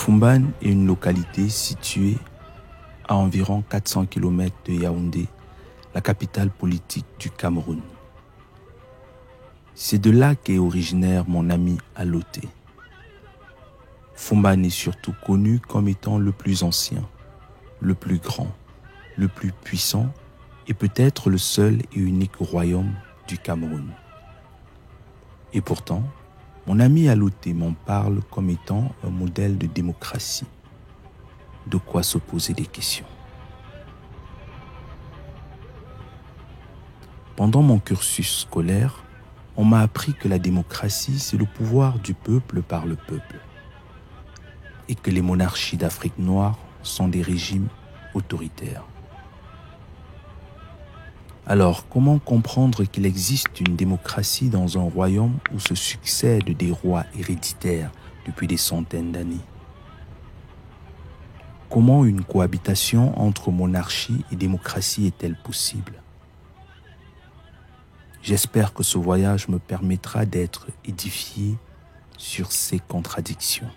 Fumban est une localité située à environ 400 km de Yaoundé, la capitale politique du Cameroun. C'est de là qu'est originaire mon ami Aloté. Fumban est surtout connu comme étant le plus ancien, le plus grand, le plus puissant et peut-être le seul et unique royaume du Cameroun. Et pourtant, mon ami Aloté m'en parle comme étant un modèle de démocratie. De quoi se poser des questions. Pendant mon cursus scolaire, on m'a appris que la démocratie, c'est le pouvoir du peuple par le peuple. Et que les monarchies d'Afrique noire sont des régimes autoritaires. Alors, comment comprendre qu'il existe une démocratie dans un royaume où se succèdent des rois héréditaires depuis des centaines d'années? Comment une cohabitation entre monarchie et démocratie est-elle possible? J'espère que ce voyage me permettra d'être édifié sur ces contradictions.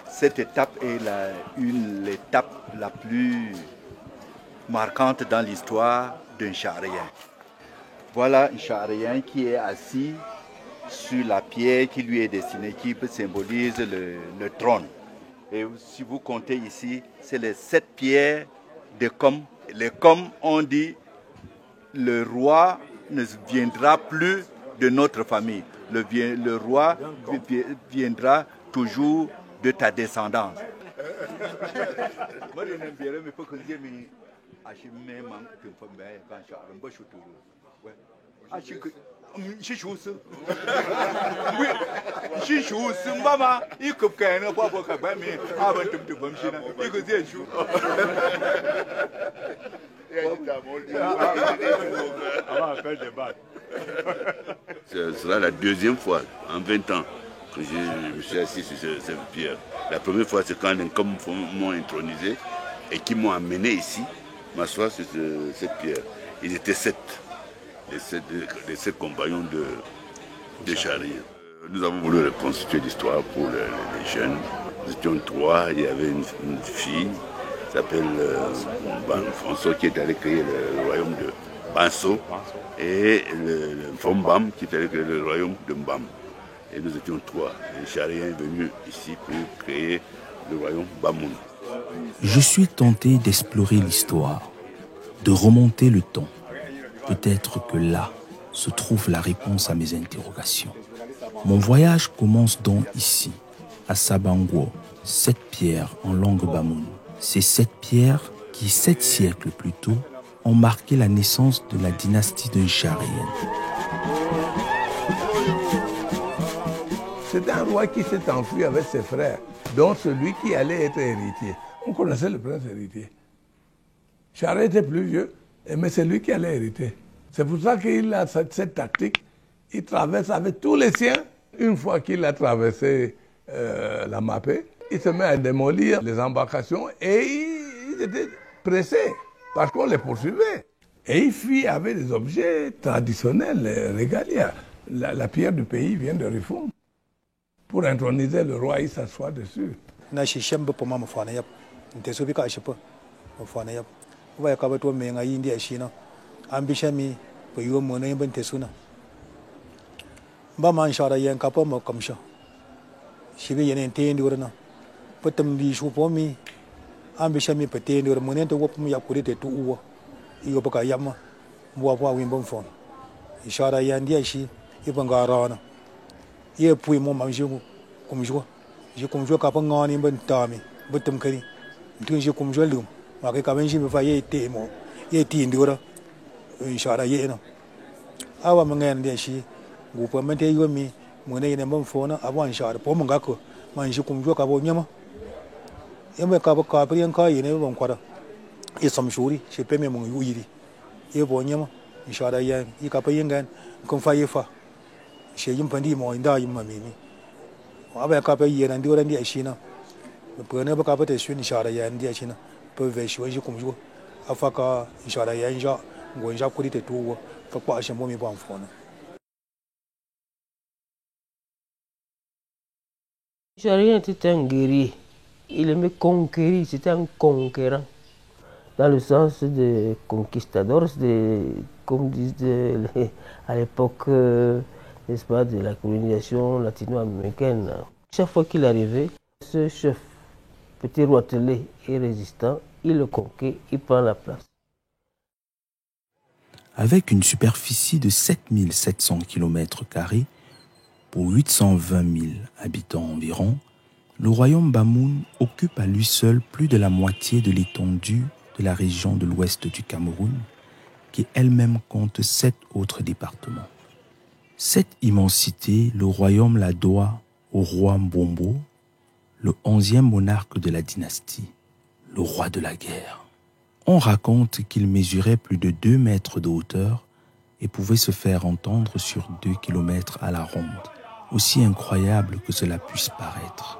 Cette étape est l'étape la plus marquante dans l'histoire d'un charien. Voilà un charien qui est assis sur la pierre qui lui est destinée, qui symbolise le trône. Et si vous comptez ici, c'est les 7 pierres de Com. Les Com ont dit, le roi ne viendra plus de notre famille. Le roi viendra toujours de ta descendance. Ce sera la deuxième fois en 20 ans que je me suis assis sur cette pierre. La première fois, c'est quand les Com m'ont intronisé et qui m'ont amené ici, m'asseoir sur cette pierre. Ils étaient 7, les 7 compagnons de charien. Nous avons voulu reconstituer l'histoire pour les jeunes. Nous étions 3, il y avait une fille qui s'appelle François qui est allé créer le royaume de Banso et le Fombam qui est allé créer le royaume de Mbam. Et nous étions 3. Le charien est venu ici pour créer le royaume Bamoun. Je suis tenté d'explorer l'histoire, de remonter le temps. Peut-être que là se trouve la réponse à mes interrogations. Mon voyage commence donc ici, à Sabango, 7 pierres en langue Bamoun. Ces 7 pierres qui, 7 siècles plus tôt, ont marqué la naissance de la dynastie de Charienne. C'est un roi qui s'est enfui avec ses frères, dont celui qui allait être héritier. On connaissait le prince héritier. Charest était plus vieux, mais c'est lui qui allait hériter. C'est pour ça qu'il a cette tactique. Il traverse avec tous les siens. Une fois qu'il a traversé la Mapé, il se met à démolir les embarcations et ils étaient pressés parce qu'on les poursuivait. Et il fuit avec des objets traditionnels, régaliens. La pierre du pays vient de Rifum. Pour introniser le roi, il s'assoit dessus. Charien était un guerrier. Il aimait conquérir, c'était un conquérant. Dans le sens de conquistador, comme disaient à l'époque, n'est-ce pas, de la colonisation latino-américaine. Chaque fois qu'il arrivait, ce chef, petit roitelet et résistant, il le conquête, il prend la place. Avec une superficie de 7700 km² pour 820 000 habitants environ, le royaume Bamoun occupe à lui seul plus de la moitié de l'étendue de la région de l'ouest du Cameroun, qui elle-même compte 7 autres départements. Cette immensité, le royaume la doit au roi Mbombo, le 11e monarque de la dynastie, le roi de la guerre. On raconte qu'il mesurait plus de 2 mètres de hauteur et pouvait se faire entendre sur 2 kilomètres à la ronde, aussi incroyable que cela puisse paraître.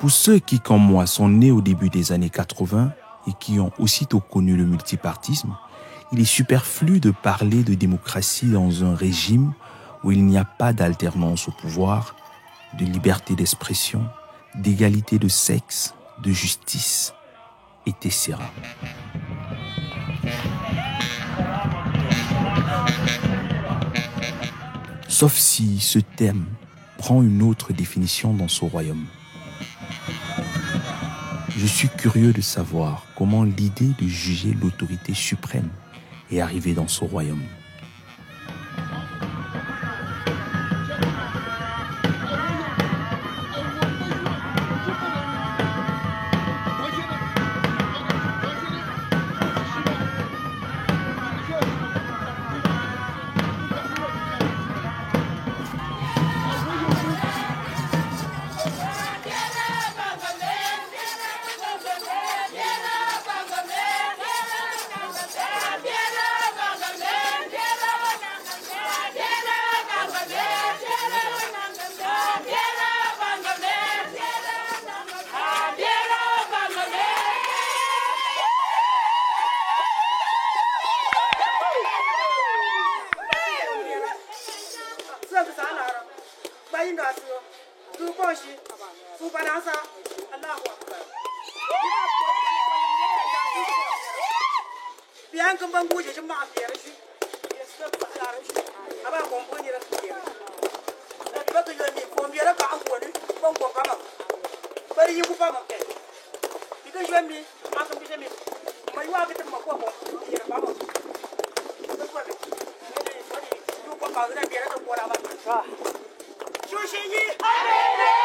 Pour ceux qui, comme moi, sont nés au début des années 80 et qui ont aussitôt connu le multipartisme, il est superflu de parler de démocratie dans un régime où il n'y a pas d'alternance au pouvoir, de liberté d'expression, d'égalité de sexe, de justice, etc. Sauf si ce thème prend une autre définition dans ce royaume. Je suis curieux de savoir comment l'idée de juger l'autorité suprême est arrivée dans ce royaume. Shushinyi!